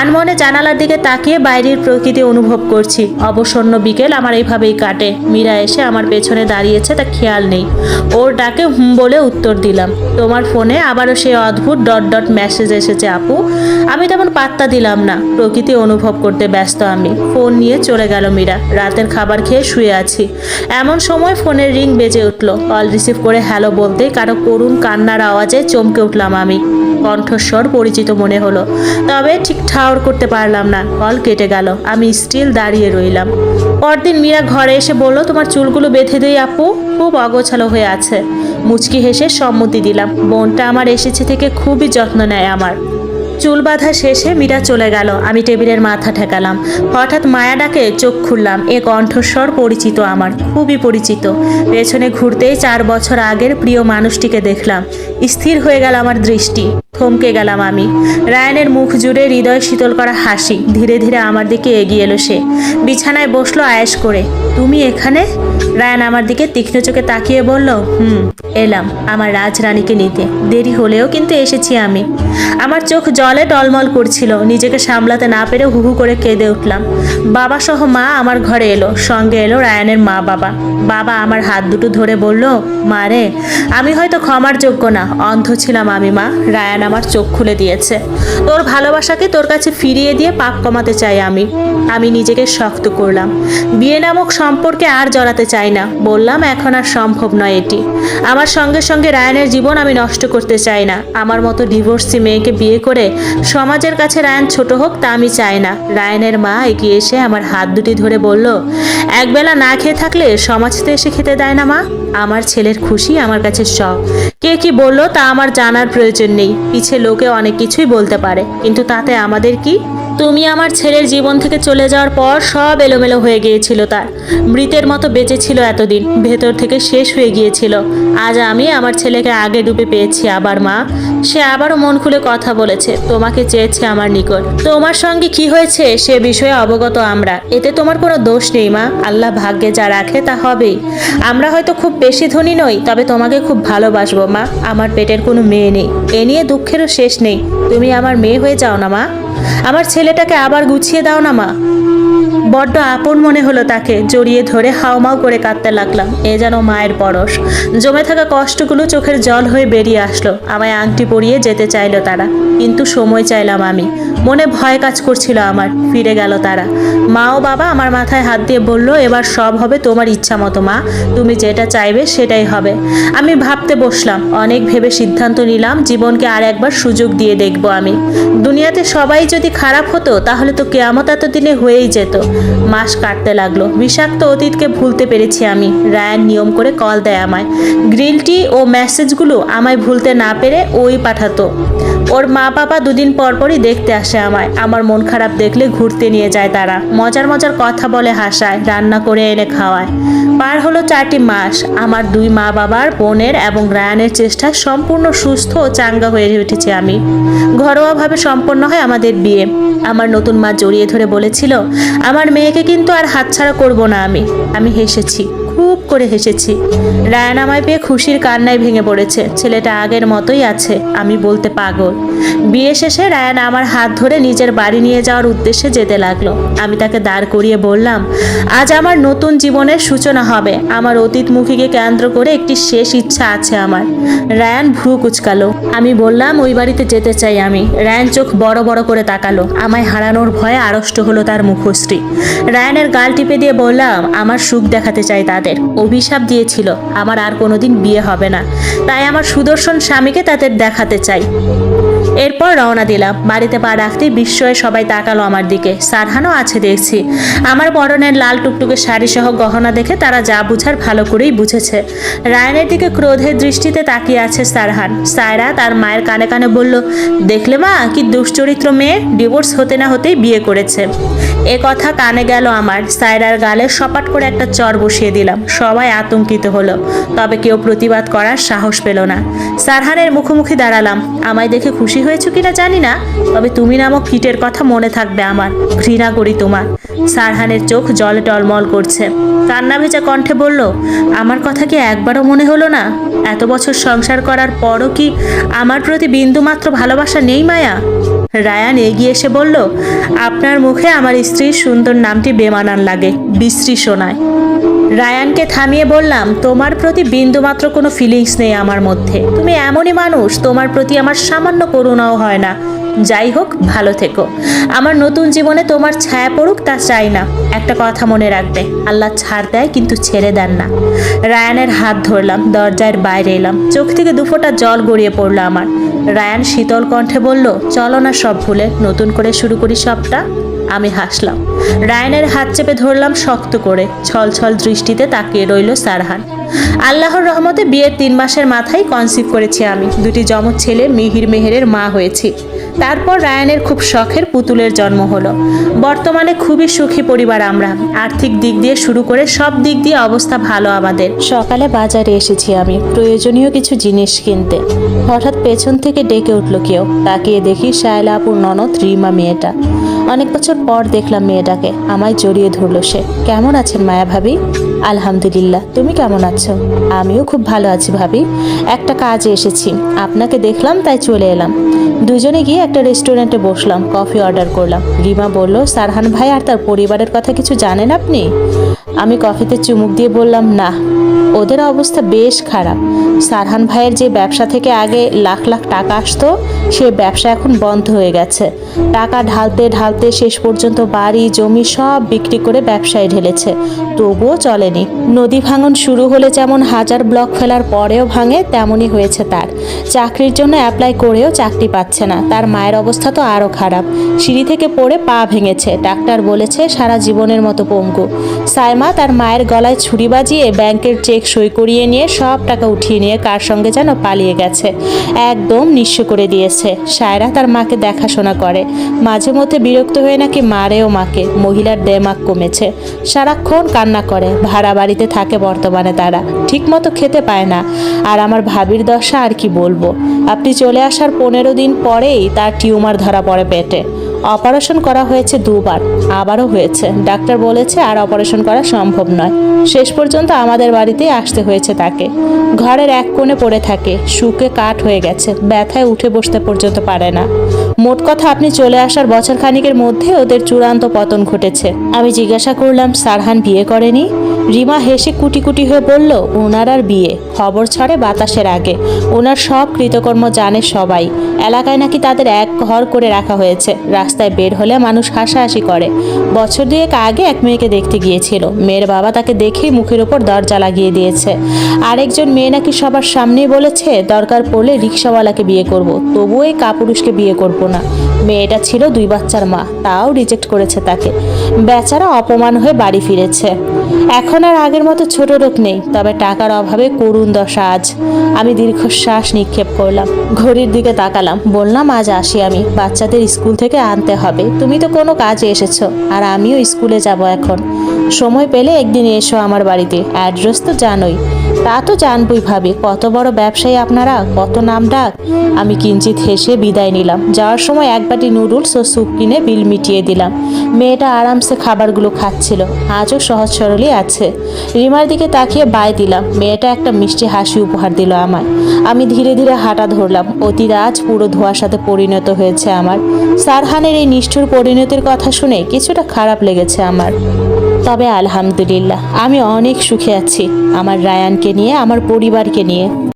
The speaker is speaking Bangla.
আনমনে জানালার দিকে তাকিয়ে বাইরের প্রকৃতি অনুভব করছি। অবসন্ন বিকেল আমার এইভাবেই কাটে। মীরা এসে আমার পেছনে দাঁড়িয়েছে, তা খেয়াল নেই। ওর ডাকে হুম বলে উত্তর দিলাম। তোমার ফোনে আবারও সেই অদ্ভুত ডট ডট মেসেজ এসেছে আপু। আমি তেমন পাত্তা দিলাম না, প্রকৃতি অনুভব করতে ব্যস্ত আমি। ফোন নিয়ে চলে গেল মীরা। রাতের খাবার খেয়ে শুয়ে আছি, এমন সময় ফোনের রিং বেজে উঠল। কল রিসিভ করে হ্যালো বলতেই কারো করুণ কান্নার আওয়াজে চমকে উঠলাম আমি। কণ্ঠস্বর পরিচিত মনে হলো, তবে ঠিক ঠাউর করতে পারলাম না। কল কেটে গেল, আমি স্টিল দাঁড়িয়ে রইলাম। পরদিন মীরা ঘরে এসে বলল, তোমার চুলগুলো বেঁধে দেই আপু, খুব অগোছালো হয়ে আছে। মুচকি হেসে সম্মতি দিলাম। বোনটা আমার এসেছে থেকে খুবই যত্ন নেয় আমার। চুল বাঁধা শেষে মীরা চলে গেল। আমি টেবিলের মাথা ঠেকালাম। হঠাৎ মায়া ডাকে চোখ খুললাম। এ কণ্ঠস্বর পরিচিত আমার, খুবই পরিচিত। পেছনে ঘুরতেই 4 বছর আগের প্রিয় মানুষটিকে দেখলাম। স্থির হয়ে গেল আমার দৃষ্টি। থমকে গেলাম আমি। রায়ানের মুখ জুড়ে হৃদয় শীতল করা হাসি। ধীরে ধীরে আমার দিকে এগিয়ে এলো সে। বিছানায় বসলো আয়েশ করে। তুমি এখানে? রায়ান আমার দিকে তীক্ষ্ণ চোখে তাকিয়ে বলল, এলাম আমার রাজরানীকে নিতে। দেরি হলেও কিন্তু এসেছি আমি। আমার চোখ জলে টলমল করছিল। নিজেকে সামলাতে না পেরে হুহু করে কেঁদে উঠলাম। বাবা সহ মা আমার ঘরে এলো, সঙ্গে এলো রায়ানের মা বাবা। বাবা আমার হাত দুটো ধরে বলল, মা রে, আমি হয়তো ক্ষমার যোগ্য না, অন্ধ ছিলাম আমি মা। রায়ান আমার চোখ খুলে দিয়েছে। তোর ভালোবাসাকে তোর কাছে ফিরিয়ে দিয়ে পাপ কমাতে চাই আমি। আমি নিজেকে শক্ত করলাম। বিয়ে নামক সম্পর্কে আর জড়াতে চাই না। বললাম এখন আর সম্ভব নয় এটি। আমার সঙ্গে সঙ্গে রায়ানের জীবন আমি নষ্ট করতে চাই না। আমার মতো ডিভোর্সি মেয়েকে বিয়ে করে সমাজের কাছে রায়ান ছোট হোক, তা আমি চাই না। রায়ানের মা এগিয়ে এসে আমার হাত দুটি ধরে বলল, একবেলা না খেয়ে থাকলে সমাজ তো এসে খেতে দেয় না মা। আমার ছেলের খুশি আমার কাছে সব। কে কি বললো তা আমার জানার প্রয়োজন নেই। পিছে লোকে অনেক কিছুই বলতে পারে, কিন্তু তাতে আমাদের কি? তুমি আমার ছেলের জীবন থেকে চলে যাওয়ার পর সব এলোমেলো হয়ে গিয়েছিল তার। মৃতের মতো বেঁচে ছিল এতদিন, ভেতর থেকে শেষ হয়ে গিয়েছিল। আজ আমি আমার ছেলেকে আগে ডুবে পেয়েছি আবার মা। সে আবারও মন খুলে কথা বলেছে, তোমাকে চেয়েছে আমার নিকট। তোমার সঙ্গে কি হয়েছে সে বিষয়ে অবগত আমরা। এতে তোমার কোনো দোষ নেই মা। আল্লাহ ভাগ্যে যা রাখে তা হবেই। আমরা হয়তো খুব বেশি ধনী নই, তবে তোমাকে খুব ভালোবাসবো মা। আমার পেটের কোনো মেয়ে নেই, এ নিয়ে দুঃখেরও শেষ নেই। তুমি আমার মেয়ে হয়ে যাও না মা। আমার ছেলেটাকে আবার গুছিয়ে দাও না মা। বড্ড আপন মনে হলো তাকে। জড়িয়ে ধরে হাউমাউ করে কাঁদতে লাগলাম। এ যেন মায়ের পরশ। জমে থাকা কষ্টগুলো চোখের জল হয়ে বেরিয়ে আসলো। আমায় আংটি পরিয়ে যেতে চাইলো তারা, কিন্তু সময় চাইলাম আমি। মনে ভয় কাজ করছিল আমার। ফিরে গেল তারা। মা ও বাবা আমার মাথায় হাত দিয়ে বলল, এবার সব হবে তোমার ইচ্ছা মতো মা। তুমি যেটা চাইবে সেটাই হবে। আমি ভাবতে বসলাম। অনেক ভেবে সিদ্ধান্ত নিলাম, জীবনকে আর একবার সুযোগ দিয়ে দেখব আমি। দুনিয়াতে সবাই যদি খারাপ হতো তাহলে তো কেয়ামত এতদিনে হয়েই যেত। মাস কাটতে লাগলো। বিষাক্ত অতীতকে ভুলতে পেরেছি আমি। রায়ান নিয়ম করে কল দেয় আমায়। গ্রিন টি ও মেসেজগুলো আমায় ভুলতে না পেরে ওই পাঠাতো। ওর মা বাবা দুদিন পর পরই দেখতে আসে আমায়। আমার মন খারাপ দেখলে ঘুরতে নিয়ে যায় তারা। মজার মজার কথা বলে, হাসায়, রান্না করে এনে খাওয়ায়। পার হলো 4টি মাস। আমার 2 মা বাবার, বোনের এবং রায়ানের চেষ্টায় সম্পূর্ণ সুস্থ ও চাঙ্গা হয়ে উঠেছি আমি। ঘরোয়াভাবে সম্পন্ন হয় আমাদের বিয়ে। আমার নতুন মা জড়িয়ে ধরে বলেছিল, আমার মেয়েকে কিন্তু আর হাতছাড়া করব না আমি। আমি হেসেছি, খুব করে হেসেছি। রায়ান আমায় পেয়ে খুশির কান্নায় ভেঙে পড়েছে। ছেলেটা আগের মতোই আছে। আমি বলতে পাগল। বিয়ে শেষে রায়ান আমার হাত ধরে নিজের বাড়ি নিয়ে যাওয়ার উদ্দেশ্যে যেতে লাগলো। আমি তাকে দাঁড় করিয়ে বললাম, আজ আমার নতুন জীবনের সূচনা হবে। আমার অতীতমুখীকে কেন্দ্র করে একটি শেষ ইচ্ছা আছে আমার। রায়ান ভ্রু কুচকালো। আমি বললাম, ওই বাড়িতে যেতে চাই আমি। রায়ান চোখ বড় বড় করে তাকালো। আমায় হারানোর ভয়ে আড়ষ্ট হলো তার মুখশ্রী। রায়ানের গাল টিপে দিয়ে বললাম, আমার সুখ দেখাতে চাই তাদের। অভিশাপ দিয়েছিল আমার আর কোনোদিন বিয়ে হবে না, তাই আমার সুদর্শন স্বামীকে তাদের দেখাতে চাই। এরপর রওনা দিলাম। বাড়িতে পা রাখতেই বিস্ময়ে সবাই তাকালো আমার দিকে। সারহানও আছে দেখছি। আমার পরনের লাল টুকটুকে শাড়ি সহ গহনা দেখে তারা যা বুঝার ভালো করেই বুঝেছে। রায়ানের দিকে ক্রোধের দৃষ্টিতে তাকিয়ে আছে সারহান। সায়রা তার মায়ের কানে কানে বলল, দেখলে মা, কি দুশ্চরিত্র মেয়ে, ডিভোর্স হতে না হতেই বিয়ে করেছে। এ কথা কানে গেল আমার। সায়রার গালে সপাট করে একটা চর বসিয়ে দিলাম। সবাই আতঙ্কিত হলো, তবে কেউ প্রতিবাদ করার সাহস পেল না। সারহানের মুখোমুখি দাঁড়ালাম। আমায় দেখে খুশি হয়েছো কিনা জানি না, তবে তুমি নামক কীটের কথা মনে থাকবে আমার। ঘৃণা করি তোমার। সারহানের চোখ জলে টলমল করছে, কান্না ভেজা কণ্ঠে বলল, আমার কথা কি একবারও মনে হলো না? এত বছর সংসার করার পরও কি আমার প্রতি বিন্দুমাত্র ভালোবাসা নেই মায়া? রায়ান এগিয়ে এসে বলল, আপনার মুখে আমার স্ত্রীর সুন্দর নামটি বেমানান লাগে, বিশ্রী শোনায়। রায়ানকে থামিয়ে বললাম, তোমার প্রতি বিন্দুমাত্র কোনো ফিলিংস নেই আমার মধ্যে। তুমি এমনই মানুষ, তোমার প্রতি আমার সামান্য করুণাও হয় না। যাই হোক, ভালো থেকো। আমার নতুন জীবনে তোমার ছায়া পড়ুক তা চাই না। একটা কথা মনে রাখবে, আল্লাহ ছাড় দেয় কিন্তু ছেড়ে দেন না। রায়ানের হাত ধরলাম, দরজার বাইরে এলাম। চোখ থেকে দুফোঁটা জল গড়িয়ে পড়লো আমার। রায়ান শীতল কণ্ঠে বলল, চলো না সব ভুলে নতুন করে শুরু করি সবটা। আমি হাসলাম। রায়ানের হাত চেপে ধরলাম শক্ত করে। ছলছল দৃষ্টিতে তাকিয়ে রইল সারহান। আল্লাহর রহমতে বিয়ের 3 মাসের মাথায় কনসিভ করেছি আমি। 2টি যমজ ছেলে, মিহির মেহেরের মা হয়েছি। তারপর রায়ানের খুব শখের পুতুলের জন্ম হলো। বর্তমানে খুবই সুখী পরিবার আমরা। আর্থিক দিক দিয়ে শুরু করে সব দিক দিয়ে অবস্থা ভালো আমাদের। সকালে বাজারে এসেছি আমি প্রয়োজনীয় কিছু জিনিস কিনতে। হঠাৎ পেছন থেকে ডেকে উঠল কেউ। তাকিয়ে দেখি শায়লা আপুর ননদ রিমা মেয়েটা। অনেক বছর পর দেখলাম মেয়েটাকে। আমায় জড়িয়ে ধরল সে। কেমন আছেন মায়া ভাবি? আলহামদুলিল্লাহ, তুমি কেমন আছো? আমিও খুব ভালো আছি ভাবি। একটা কাজে এসেছি, আপনাকে দেখলাম তাই চলে এলাম। দুজনে গিয়ে একটা রেস্টুরেন্টে বসলাম, কফি অর্ডার করলাম। রিমা বলল, সারহান ভাই আর তার পরিবারের কথা কিছু জানেন আপনি? আমি কফিতে চুমুক দিয়ে বললাম, না, ওদের অবস্থা বেশ খারাপ। সারহান ভাইয়ের যে ব্যবসা থেকে আগে লাখ লাখ টাকা আসতো, সে ব্যবসা এখন বন্ধ হয়ে গেছে। টাকা ঢালতে ঢালতে শেষ পর্যন্ত বাড়ি জমি সব বিক্রি করে ব্যবসায় ঢেলেছে, তবুও চলেনি। নদী ভাঙন শুরু হলে যেমন হাজার ব্লক ফেলার পরেও ভাঙে, তেমনই হয়েছে তার। চাকরির জন্য অ্যাপ্লাই করেও চাকরি পাচ্ছে না। তার মায়ের অবস্থা তো আরও খারাপ। সিঁড়ি থেকে পড়ে পা ভেঙেছে, ডাক্তার বলেছে সারা জীবনের মতো পঙ্গু। সাইমা তার মায়ের গলায় ছুরি বাজিয়ে ব্যাংকের চেক সই করিয়ে নিয়ে সব টাকা উঠিয়ে নিয়ে কার সঙ্গে যেন পালিয়ে গেছে, একদম নিঃস্ব করে দিয়েছে। সায়রা তার মাকে দেখাশোনা করে, মাঝে মধ্যে বিরক্ত হয়ে নাকি মারেও মাকে। মহিলার দেমাগ কমেছে, সারাক্ষণ কান্না করে। ভাড়া বাড়িতে থাকে বর্তমানে তারা, ঠিকমতো খেতে পায় না। আর আমার ভাবির দশা আর কি বলবো। আপনি চলে আসার 15 দিন পরেই তার টিউমার ধরা পড়ে পেটে। অপারেশন করা হয়েছে 2 বার, আবারও হয়েছে। ডাক্তার বলেছে আর অপারেশন করা সম্ভব নয়। শেষ পর্যন্ত আমাদের বাড়িতেই আসতে হয়েছে তাকে। ঘরের এক কোণে পড়ে থাকে, শুকে কাঠ হয়ে গেছে, ব্যথায় উঠে বসতে পর্যন্ত পারে না। মোট কথা, আপনি চলে আসার বছর খানিকের মধ্যে ওদের চূড়ান্ত পতন ঘটেছে। আমি জিজ্ঞাসা করলাম, সারহান বিয়ে করেনি? রিমা হেসে কুটি কুটি হয়ে বলল, ওনার আর বিয়ে? খবর ছড়ে বাতাসের আগে। ওনার সব কৃতকর্ম জানে সবাই। এলাকায় নাকি তাদের এক ঘর করে রাখা হয়েছে। রাস্তায় বের হলে মানুষ হাসাহাসি করে। বছর 2 আগে এক মেয়েকে দেখতে গিয়েছিল। মেয়ের বাবা তাকে দেখেই মুখের উপর দরজা লাগিয়ে দিয়েছে। আরেকজন মেয়ে নাকি সবার সামনেই বলেছে, দরকার পড়লে রিক্সাওয়ালাকে বিয়ে করব, তবুও এই কাপুরুষকে বিয়ে করব না। মেয়েটা ছিল 2 বাচ্চার মা, তাও রিজেক্ট করেছে তাকে। বেচারা অপমান হয়ে বাড়ি ফিরেছে। এখন আর আগের মতো ছোট লোক নেই, তবে টাকার অভাবে করুণ দশা আজ। আমি দীর্ঘশ্বাস নিক্ষেপ করলাম, ঘড়ির দিকে তাকালাম, বললাম, আজ আসি আমি। বাচ্চাদের স্কুল থেকে আনতে হবে। তুমি তো কোনো কাজে এসেছো, আর আমিও স্কুলে যাব এখন। সময় পেলে একদিন এসো আমার বাড়িতে। অ্যাড্রেস তো জানোই। তা তো জানবই ভাবি, কত বড় ব্যবসায়ী আপনারা, কত নাম ডাক। আমি কিঞ্চিত হেসে বিদায় নিলাম। যাওয়ার সময় 1 বাটি নুডলস ও স্যুপ কিনে বিল মিটিয়ে দিলাম। মেয়েটা আরামসে খাবারগুলো খাচ্ছিল, আজও সহজ সরলই আছে। রিমার দিকে তাকিয়ে বাই দিলাম। মেয়েটা একটা মিষ্টি হাসি উপহার দিল আমায়। আমি ধীরে ধীরে হাঁটা ধরলাম। অতীত আজ পুরো ধোঁয়ার সাথে পরিণত হয়েছে আমার। সারহানের এই নিষ্ঠুর পরিণতির কথা শুনে কিছুটা খারাপ লেগেছে আমার। তবে আলহামদুলিল্লাহ, আমি অনেক সুখে আছি আমার রায়ানকে নিয়ে, আমার পরিবারকে নিয়ে।